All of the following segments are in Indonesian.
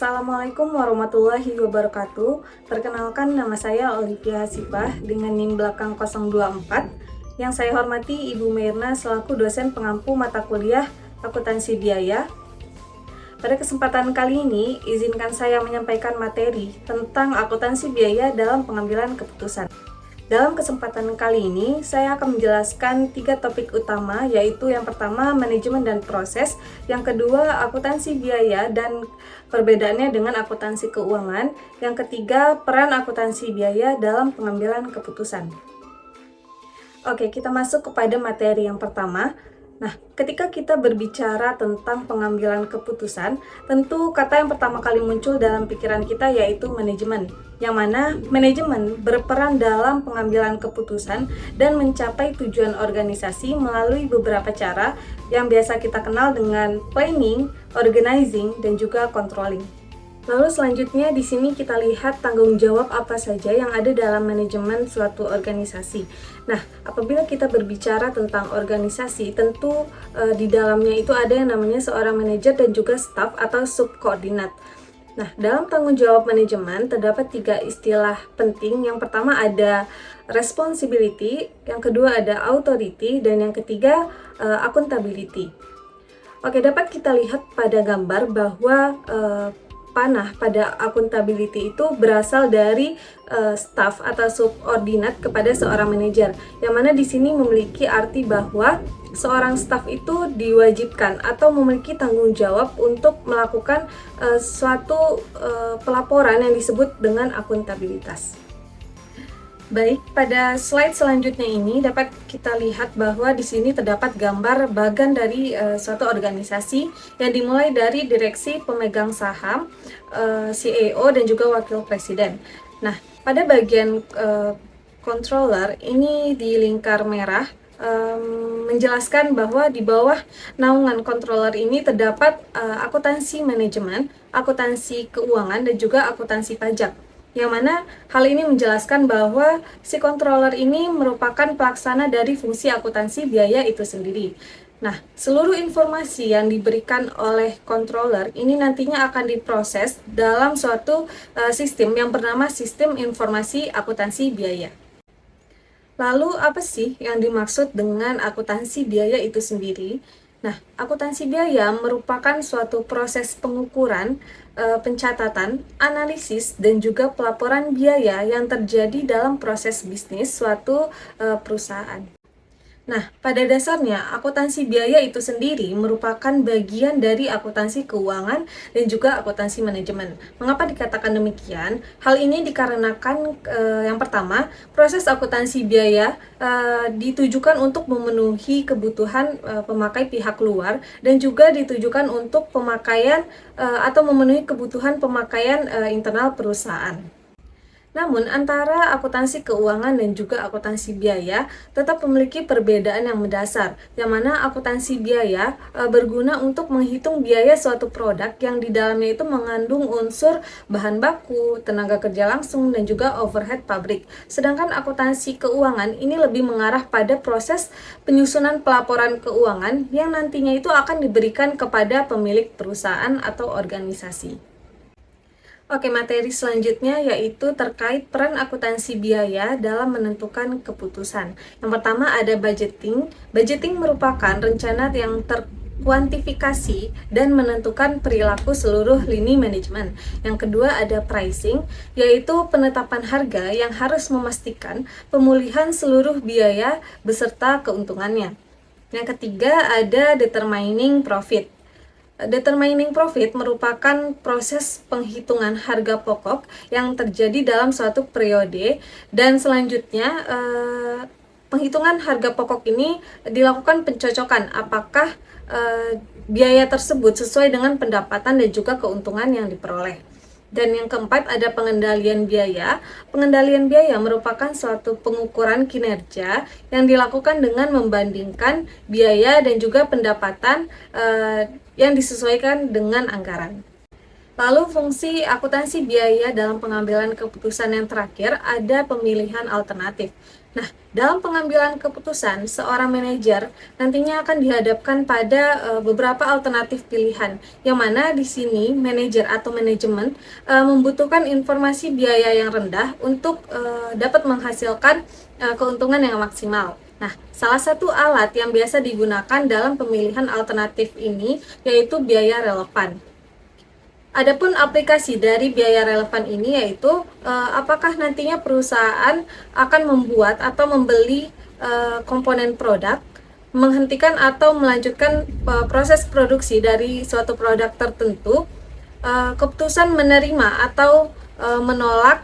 Assalamualaikum warahmatullahi wabarakatuh. Perkenalkan, nama saya Olivia Hasifah dengan NIM belakang 024. Yang saya hormati Ibu Mirna selaku dosen pengampu mata kuliah akuntansi biaya. Pada kesempatan kali ini, izinkan saya menyampaikan materi tentang akuntansi biaya dalam pengambilan keputusan. Dalam kesempatan kali ini, saya akan menjelaskan 3 topik utama, yaitu yang pertama, manajemen dan proses, yang kedua, akuntansi biaya dan perbedaannya dengan akuntansi keuangan, yang ketiga, peran akuntansi biaya dalam pengambilan keputusan. Oke, kita masuk kepada materi yang pertama. Nah, ketika kita berbicara tentang pengambilan keputusan, tentu kata yang pertama kali muncul dalam pikiran kita yaitu manajemen. Yang mana manajemen berperan dalam pengambilan keputusan dan mencapai tujuan organisasi melalui beberapa cara yang biasa kita kenal dengan planning, organizing, dan juga controlling. Lalu selanjutnya di sini kita lihat tanggung jawab apa saja yang ada dalam manajemen suatu organisasi. Nah, apabila kita berbicara tentang organisasi, tentu di dalamnya itu ada yang namanya seorang manajer dan juga staff atau subkoordinat. Nah, dalam tanggung jawab manajemen terdapat 3 istilah penting. Yang pertama ada responsibility, yang kedua ada authority, dan yang ketiga accountability. Oke, dapat kita lihat pada gambar bahwa panah pada accountability itu berasal dari staff atau subordinat kepada seorang manajer, yang mana di sini memiliki arti bahwa seorang staff itu diwajibkan atau memiliki tanggung jawab untuk melakukan suatu pelaporan yang disebut dengan akuntabilitas. Baik, pada slide selanjutnya ini dapat kita lihat bahwa di sini terdapat gambar bagan dari suatu organisasi yang dimulai dari direksi, pemegang saham, CEO, dan juga wakil presiden. Nah, pada bagian controller ini di lingkar merah menjelaskan bahwa di bawah naungan controller ini terdapat akuntansi manajemen, akuntansi keuangan, dan juga akuntansi pajak. Yang mana hal ini menjelaskan bahwa si controller ini merupakan pelaksana dari fungsi akuntansi biaya itu sendiri. Nah, seluruh informasi yang diberikan oleh controller ini nantinya akan diproses dalam suatu sistem yang bernama sistem informasi akuntansi biaya. Lalu apa sih yang dimaksud dengan akuntansi biaya itu sendiri? Nah, akuntansi biaya merupakan suatu proses pengukuran, pencatatan, analisis, dan juga pelaporan biaya yang terjadi dalam proses bisnis suatu perusahaan. Nah, pada dasarnya akuntansi biaya itu sendiri merupakan bagian dari akuntansi keuangan dan juga akuntansi manajemen. Mengapa dikatakan demikian? Hal ini dikarenakan yang pertama, proses akuntansi biaya ditujukan untuk memenuhi kebutuhan pemakai pihak luar dan juga ditujukan untuk pemakaian atau memenuhi kebutuhan pemakaian internal perusahaan. Namun, antara akuntansi keuangan dan juga akuntansi biaya tetap memiliki perbedaan yang mendasar, yang mana akuntansi biaya berguna untuk menghitung biaya suatu produk yang di dalamnya itu mengandung unsur bahan baku, tenaga kerja langsung, dan juga overhead pabrik. Sedangkan akuntansi keuangan ini lebih mengarah pada proses penyusunan pelaporan keuangan yang nantinya itu akan diberikan kepada pemilik perusahaan atau organisasi. Oke, materi selanjutnya yaitu terkait peran akuntansi biaya dalam menentukan keputusan. Yang pertama ada budgeting. Budgeting merupakan rencana yang terkuantifikasi dan menentukan perilaku seluruh lini manajemen. Yang kedua ada pricing, yaitu penetapan harga yang harus memastikan pemulihan seluruh biaya beserta keuntungannya. Yang ketiga ada determining profit. Determining profit merupakan proses penghitungan harga pokok yang terjadi dalam suatu periode, dan selanjutnya penghitungan harga pokok ini dilakukan pencocokan apakah biaya tersebut sesuai dengan pendapatan dan juga keuntungan yang diperoleh. Dan yang keempat ada pengendalian biaya. Pengendalian biaya merupakan suatu pengukuran kinerja yang dilakukan dengan membandingkan biaya dan juga pendapatan yang disesuaikan dengan anggaran. Lalu fungsi akuntansi biaya dalam pengambilan keputusan yang terakhir ada pemilihan alternatif. Nah, dalam pengambilan keputusan, seorang manajer nantinya akan dihadapkan pada beberapa alternatif pilihan, yang mana di sini manajer atau manajemen membutuhkan informasi biaya yang rendah untuk dapat menghasilkan keuntungan yang maksimal. Nah, salah satu alat yang biasa digunakan dalam pemilihan alternatif ini yaitu biaya relevan. Adapun aplikasi dari biaya relevan ini yaitu apakah nantinya perusahaan akan membuat atau membeli komponen produk, menghentikan atau melanjutkan proses produksi dari suatu produk tertentu, keputusan menerima atau menolak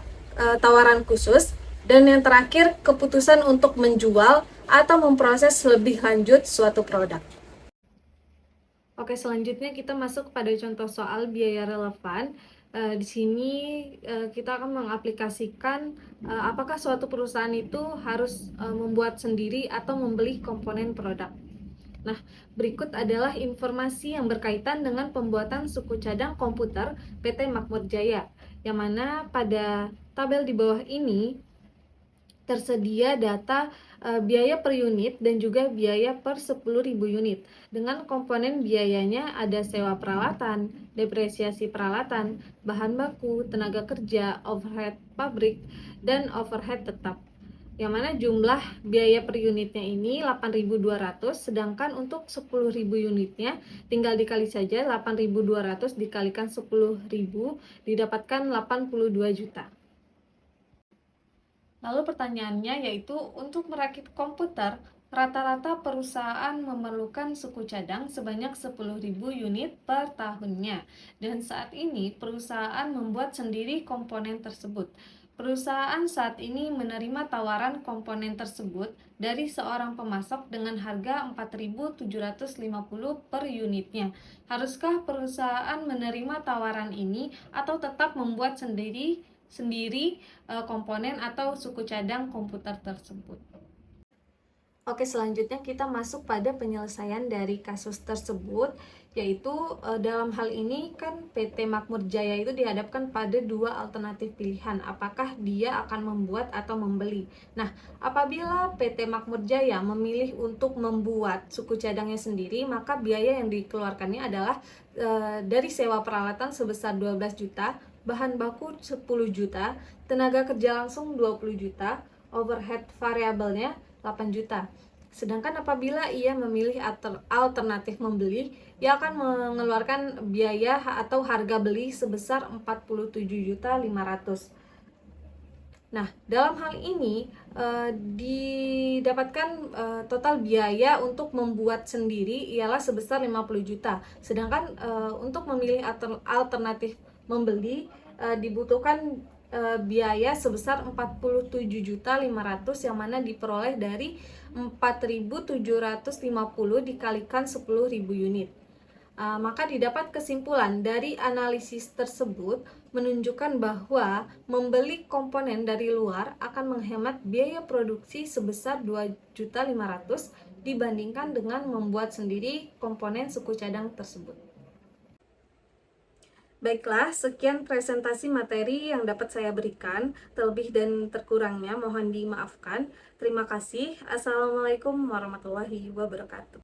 tawaran khusus, dan yang terakhir keputusan untuk menjual atau memproses lebih lanjut suatu produk. Oke, selanjutnya kita masuk pada contoh soal biaya relevan. Di sini kita akan mengaplikasikan apakah suatu perusahaan itu harus membuat sendiri atau membeli komponen produk. Nah, berikut adalah informasi yang berkaitan dengan pembuatan suku cadang komputer PT Makmur Jaya, yang mana pada tabel di bawah ini tersedia data biaya per unit dan juga biaya per 10.000 unit. Dengan komponen biayanya ada sewa peralatan, depresiasi peralatan, bahan baku, tenaga kerja, overhead pabrik, dan overhead tetap. Yang mana jumlah biaya per unitnya ini 8.200, sedangkan untuk 10.000 unitnya tinggal dikali saja, 8.200 dikalikan 10.000 didapatkan 82 juta. Lalu pertanyaannya yaitu untuk merakit komputer, rata-rata perusahaan memerlukan suku cadang sebanyak 10.000 unit per tahunnya. Dan saat ini perusahaan membuat sendiri komponen tersebut. Perusahaan saat ini menerima tawaran komponen tersebut dari seorang pemasok dengan harga 4.750 per unitnya. Haruskah perusahaan menerima tawaran ini atau tetap membuat sendiri komponen atau suku cadang komputer tersebut? Oke, selanjutnya kita masuk pada penyelesaian dari kasus tersebut, yaitu dalam hal ini kan PT Makmur Jaya itu dihadapkan pada dua alternatif pilihan, apakah dia akan membuat atau membeli. Nah, apabila PT Makmur Jaya memilih untuk membuat suku cadangnya sendiri, maka biaya yang dikeluarkannya adalah dari sewa peralatan sebesar 12 juta, bahan baku 10 juta, tenaga kerja langsung 20 juta, overhead variabelnya 8 juta. Sedangkan apabila ia memilih alternatif membeli, ia akan mengeluarkan biaya atau harga beli sebesar 47.500. Nah, dalam hal ini didapatkan total biaya untuk membuat sendiri ialah sebesar 50 juta. Sedangkan untuk memilih alternatif membeli dibutuhkan biaya sebesar 47.500 yang mana diperoleh dari 4.750 dikalikan 10.000 unit. Maka didapat kesimpulan dari analisis tersebut menunjukkan bahwa membeli komponen dari luar akan menghemat biaya produksi sebesar 2.500.000 dibandingkan dengan membuat sendiri komponen suku cadang tersebut. Baiklah, sekian presentasi materi yang dapat saya berikan. Terlebih dan terkurangnya mohon dimaafkan. Terima kasih. Assalamualaikum warahmatullahi wabarakatuh.